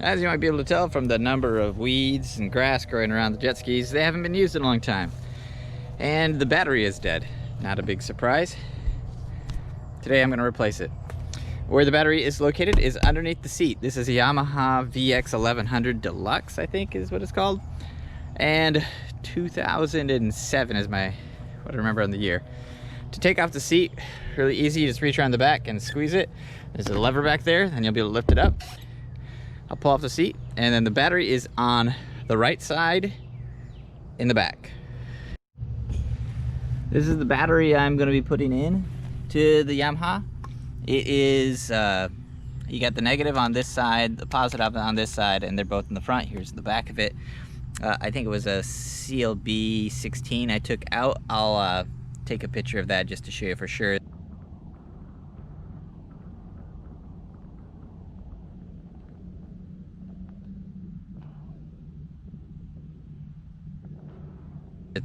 As you might be able to tell from the number of weeds and grass growing around the jet skis, they haven't been used in a long time. And the battery is dead. Not a big surprise. Today I'm going to replace it. Where the battery is located is underneath the seat. This is a Yamaha vx1100 Deluxe, I think is what it's called. And 2007 is what I remember on the year. To take off the seat, really easy, you just reach around the back and squeeze it. There's a lever back there, and you'll be able to lift it up. I'll pull off the seat, and then the battery is on the right side in the back. This is the battery I'm going to be putting in to the Yamaha. It is, you got the negative on this side, the positive on this side, and they're both in the front. Here's the back of it. I think it was a CLB 16 I took out. I'll take a picture of that just to show you for sure.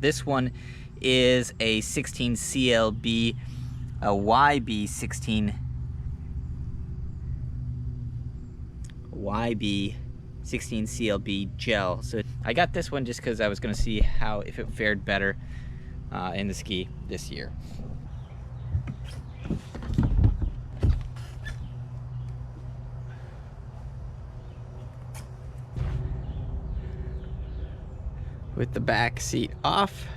This one is a 16 CLB, a YB16 CLB gel. So I got this one just because I was going to see if it fared better in the ski this year. With the back seat off,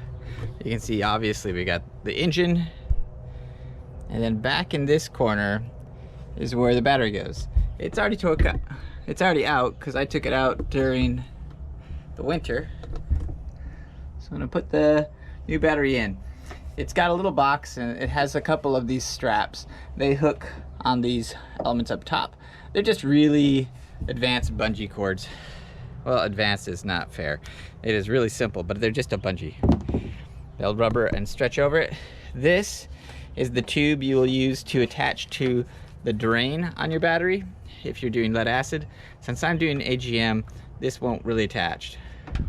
you can see obviously we got the engine, and then back in this corner is where the battery goes. It's already out because I took it out during the winter. So I'm gonna put the new battery in. It's got a little box and it has a couple of these straps. They hook on these elements up top. They're just really advanced bungee cords. Well, advanced is not fair. It is really simple, but they're just a bungee. They'll rubber and stretch over it. This is the tube you will use to attach to the drain on your battery if you're doing lead acid. Since I'm doing AGM, this won't really attach.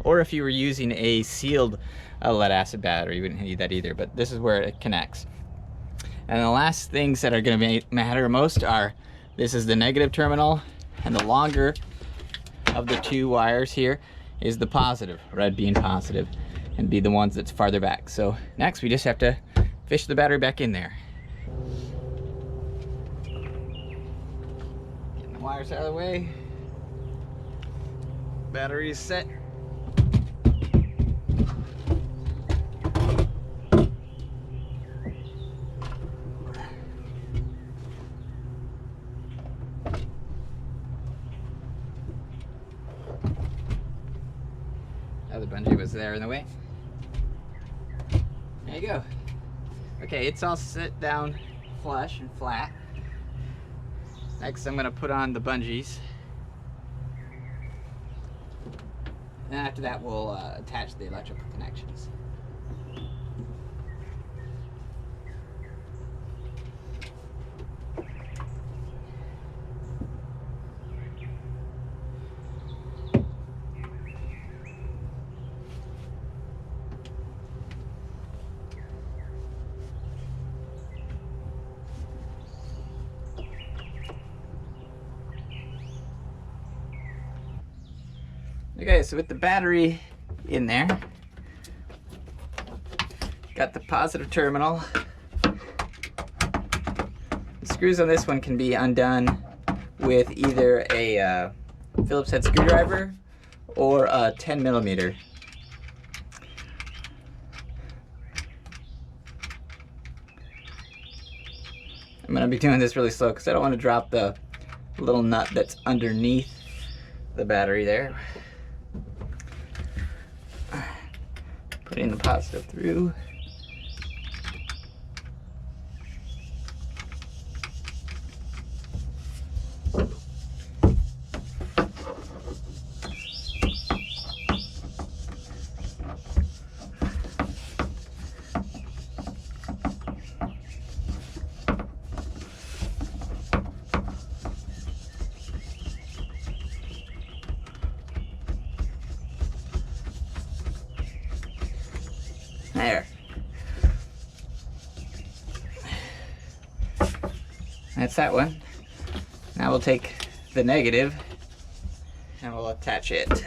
Or if you were using a sealed lead acid battery, you wouldn't need that either, but this is where it connects. And the last things that are gonna matter most are, this is the negative terminal, and the longer of the two wires here is the positive, red being positive, and be the ones that's farther back. So next we just have to fish the battery back in there. Getting the wires out of the way. Battery is set. The bungee was there in the way. There you go. Okay, it's all set down flush and flat. Next I'm going to put on the bungees. And after that we'll attach the electrical connections. Okay, so with the battery in there, got the positive terminal. The screws on this one can be undone with either a Phillips head screwdriver or a 10mm. I'm going to be doing this really slow because I don't want to drop the little nut that's underneath the battery there. Putting the positive through. There. That's that one. Now we'll take the negative and we'll attach it.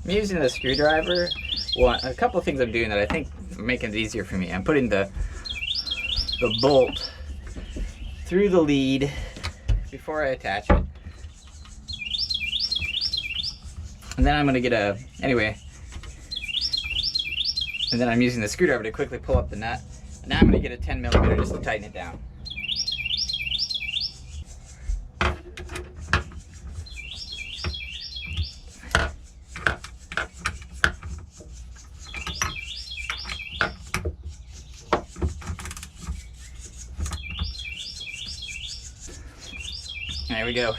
I'm using the screwdriver. Well, a couple of things I'm doing that I think are making it easier for me. I'm putting the bolt through the lead before I attach it. And then I'm gonna get anyway. And then I'm using the screwdriver to quickly pull up the nut. And now I'm gonna get a 10mm just to tighten it down. There we go.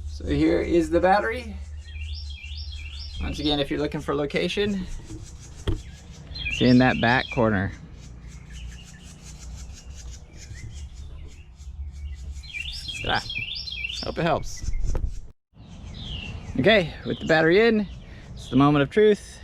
So here is the battery. Once again, if you're looking for location, it's in that back corner. Ta-da. Hope it helps. Okay, with the battery in, it's the moment of truth.